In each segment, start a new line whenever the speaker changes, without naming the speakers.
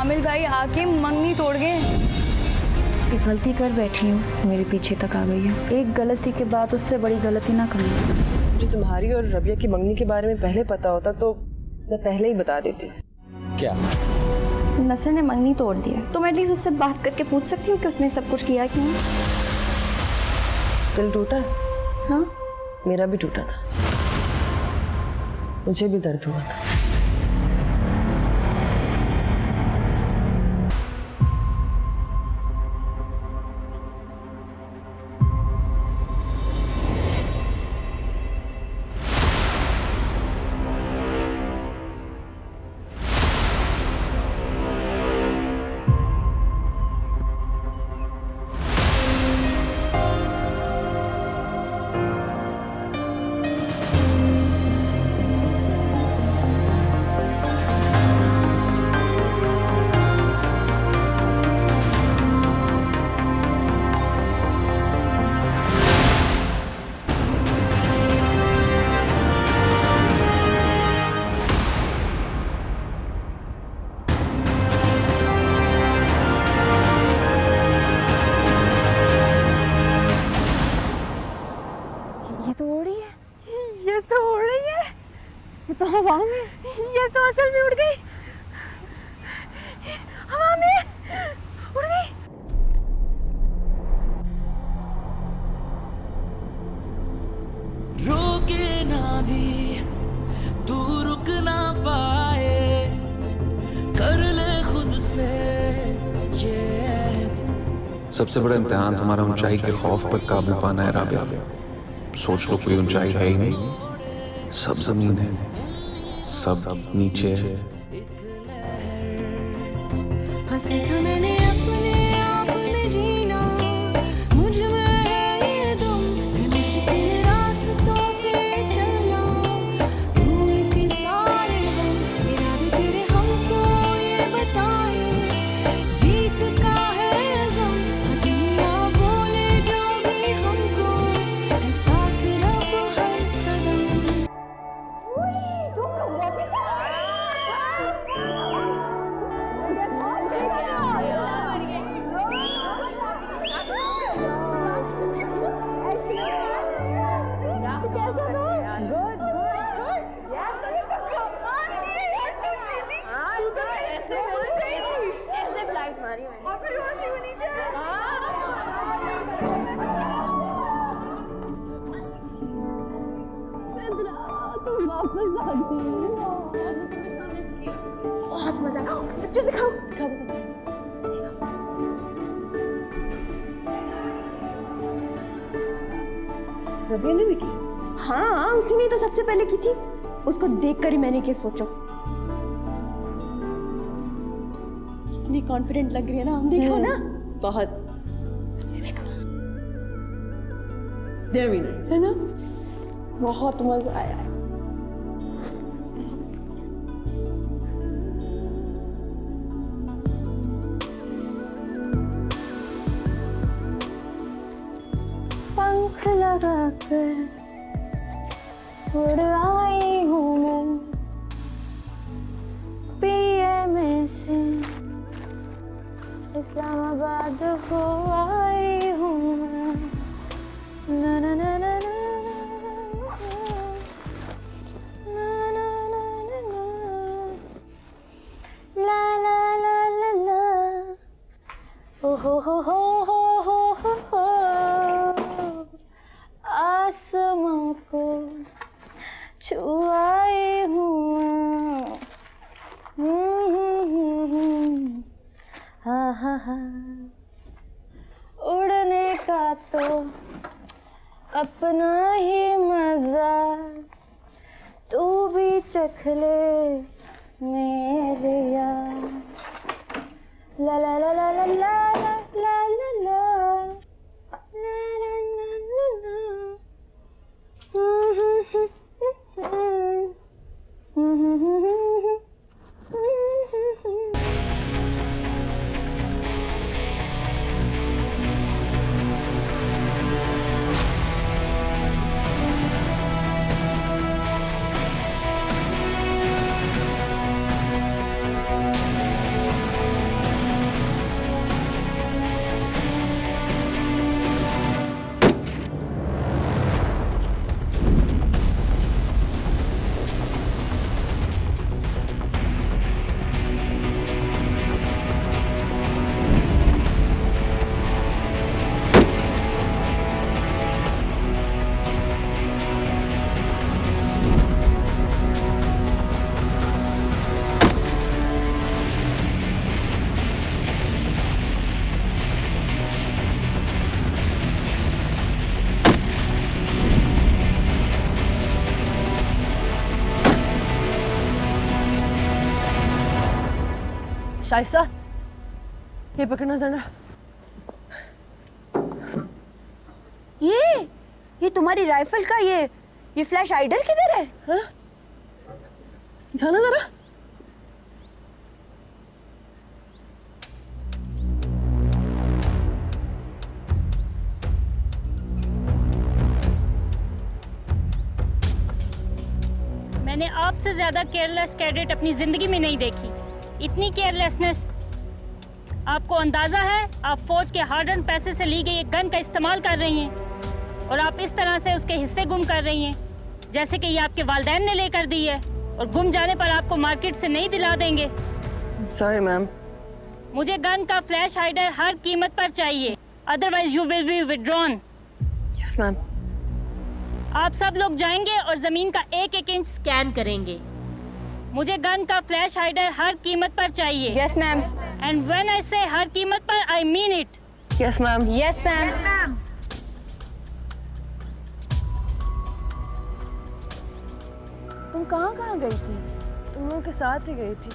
कामिल भाई आके मंगनी तोड़ गए।
एक गलती कर बैठी हूँ, मेरे पीछे तक आ गई है। एक गलती के बाद उससे बड़ी गलती ना करना।
मुझे तुम्हारी और रबिया की मंगनी के बारे में पहले पता होता तो मैं पहले ही बता देती।
क्या?
नसर ने मंगनी तोड़ दिया, तो मैं एटलीस्ट उससे बात करके पूछ सकती हूँ कि उसने सब कुछ किया क्यों?
दिल टूटा है?
हाँ,
मेरा भी टूटा था, मुझे भी दर्द हुआ था।
ये तो हवा में, ये तो असल में उड़ गई, हवा में उड़ गई।
रोके ना भी तू रुक ना पाए, कर ले खुद से ये।
सबसे बड़ा इम्तिहान तुम्हारा ऊंचाई के खौफ पर काबू पाना है राबिया। सोच लो कोई ऊंचाई है ही नहीं, सब जमीन है, सब नीचे है।
हंसेगा मैंने अपने आप में जीना, मुझ में है ये दम, है मुश्किल रास्तों पे चलना, भूल के सारे गम, इरादे तेरे हमको ये बताए, जीत का है ज़म, दुनिया बोले जो भी हमको, है साथ रब हर कदम। तुम लोग वापस बहुत मजा आया। बच्चों से खाओ, दिखा दो।
रबिया ने भी की?
हाँ, उसी ने तो सबसे पहले की थी। उसको देखकर ही मैंने क्या सोचो, इतनी कॉन्फिडेंट लग रही है ना। देखो ना, बहुत।
वेरी नाइस
है ना, बहुत मजा आया। पंख लगाकर उड़ आई हूँ मैं, पीएम से इस्लामाबाद हो आई हूँ मैं। ना ना ना ना ना ना ना ना ना ला ला ला ला ला ओ हो हो हो आसमां को छू आई हूँ। हाँ हाँ हाँ, उड़ने का तो अपना ही मजा, तू भी चख ले मेरे यार। ला ला ला ला ला ला ला ला ला ला ला ला ला।
शाइस्ता, ये पकड़ना जरा।
ये तुम्हारी राइफल का ये फ्लैश हाइडर किधर है?
हाँ? दिखाना जरा।
मैंने आपसे ज्यादा केयरलेस कैडेट अपनी जिंदगी में नहीं देखी। इतनी केयरलेसनेस। आपको अंदाजा है आप फौज के हार्ड अर्न पैसे से ली गई एक गन का इस्तेमाल कर रही हैं और आप इस तरह से उसके हिस्से गुम कर रही हैं जैसे कि ये आपके वालिदैन ने लेकर दी है और गुम जाने पर आपको मार्केट से नहीं दिला देंगे।
Sorry ma'am.
मुझे गन का फ्लैश हाइडर हर कीमत पर चाहिए, otherwise you will be withdrawn.
Yes ma'am.
आप सब लोग जाएंगे और जमीन का एक एक इंच स्कैन करेंगे। मुझे गन का फ्लैश हाइडर हर कीमत पर चाहिए।
Yes ma'am.
And when I से हर कीमत पर, I mean it.
Yes ma'am.
Yes ma'am.
तुम कहाँ गई थी? तुम लोगों के साथ ही गई थी।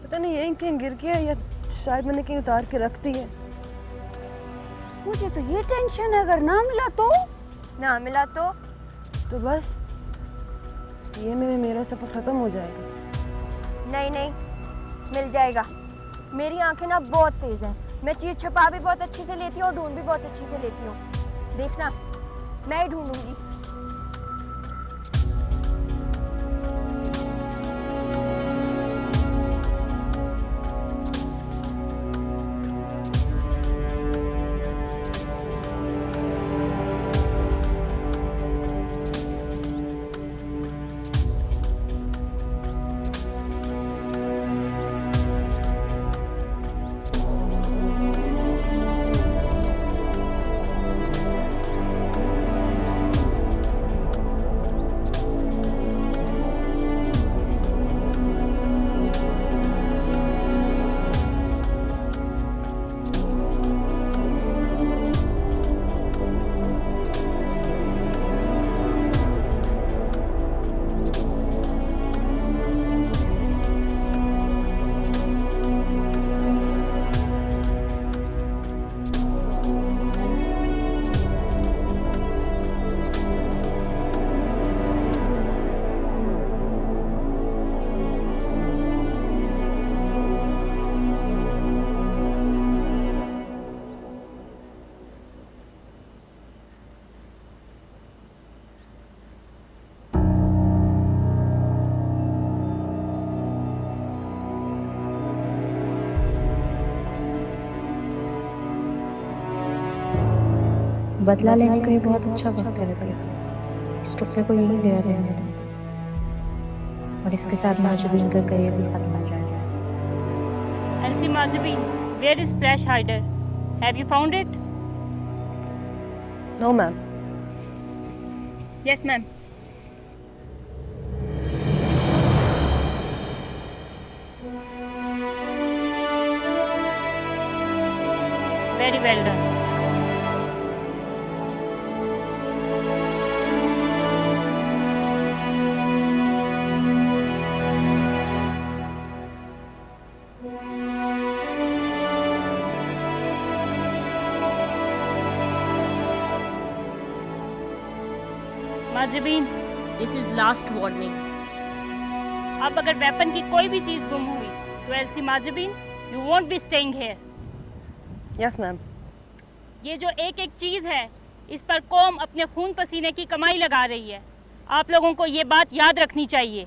पता नहीं यहीं कहीं गिर गया या शायद मैंने कहीं उतार के रख दी है।
मुझे तो ये टेंशन है, अगर ना मिला तो
तो बस ये में मेरा सफर खत्म हो जाएगा।
नहीं, मिल जाएगा। मेरी आंखें ना बहुत तेज हैं। मैं चीज छुपा भी बहुत अच्छी से लेती हूँ और ढूंढ भी बहुत अच्छी से लेती हूँ। देखना, मैं ही ढूंढूंगी।
बदला लेने का ये बहुत अच्छा वक्त है रबिया। इस टुकड़े को यही गिरा देना है और इसके साथ माजुबीन का करियर भी खत्म हो जाएगा।
LC Majubin, where is flash hider? Have you found it?
No ma'am.
Yes ma'am.
Very well done. Majubin, this is last warning. अब अगर वेपन की कोई भी चीज गुम हुई तो LC Majubin, you won't be staying here.
Yes ma'am.
ये जो एक एक चीज है इस पर कौम अपने खून पसीने की कमाई लगा रही है। आप लोगों को ये बात याद रखनी चाहिए।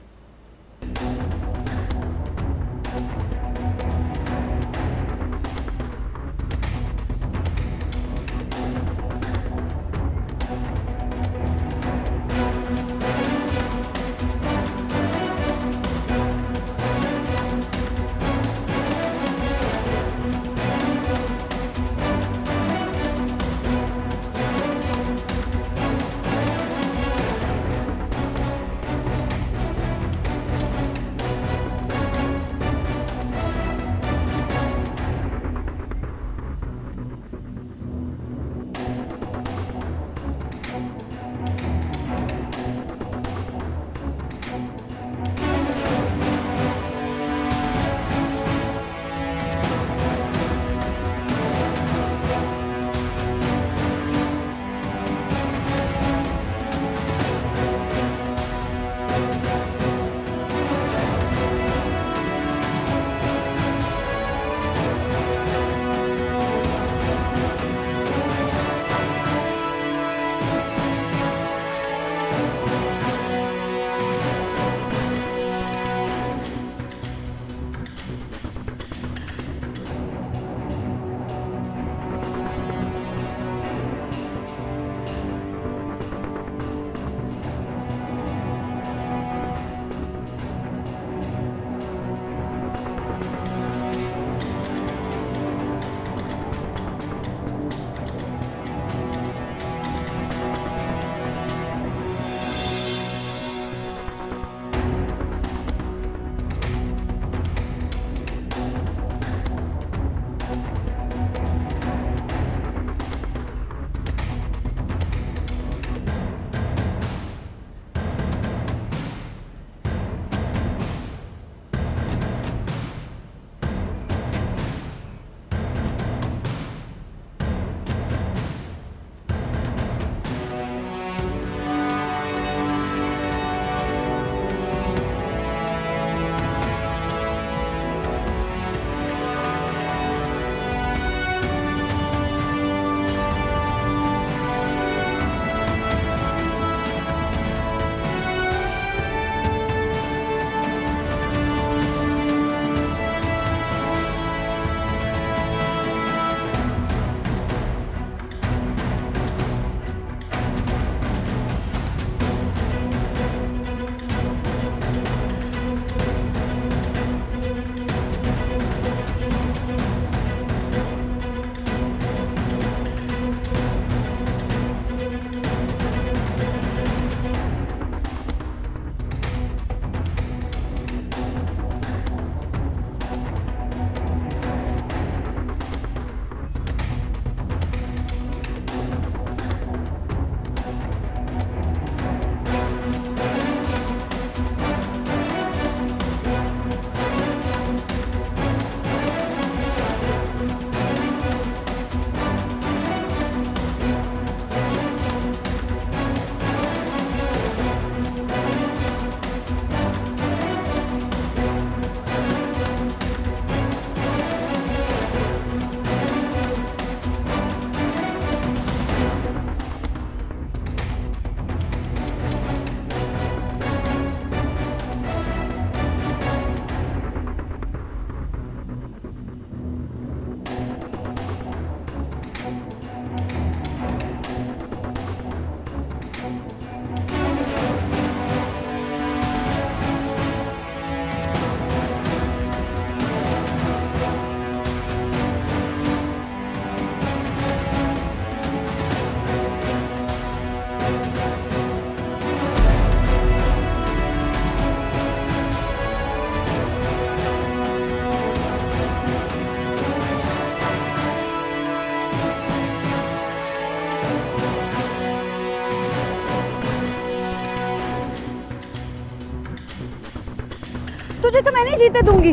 तुझे तो मैं नहीं जीते दूंगी।